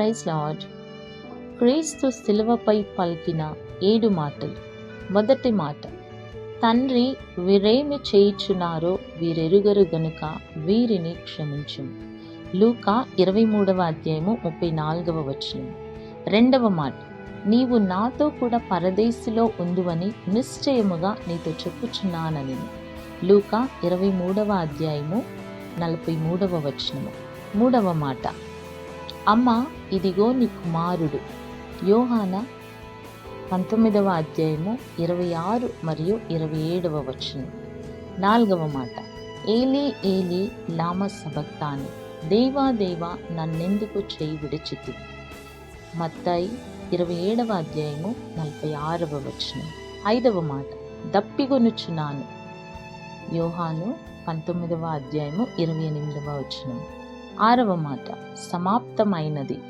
Praise lord. క్రీస్తు శిలువపై పలికిన 7 మాటలు. మొదటి మాట, తండ్రి వీరేమి చేయుచున్నారో వీరెరుగరు గనుక వీరిని క్షమించుము. లూకా 23:34. రెండవ మాట, నీవు నాతో కూడా పరదేశిలో ఉందువని నిశ్చయముగా నీతో చెప్పుచున్నానని. లూకా 23:43. మూడవ మాట, అమ్మ ఇదిగో నీ కుమారుడు. యోహానా 19:26 మరియు 27. నాలుగవ మాట, ఏలీ ఏలీ లామా సబక్తాని, దేవా దేవా నన్నెందుకు చేయి విడిచితివి. మత్తయి 27:46. ఐదవ మాట, దప్పిగొనుచున్నాను. యోహాను 19:28. ఆరవ మాట, సమాప్తమైనది.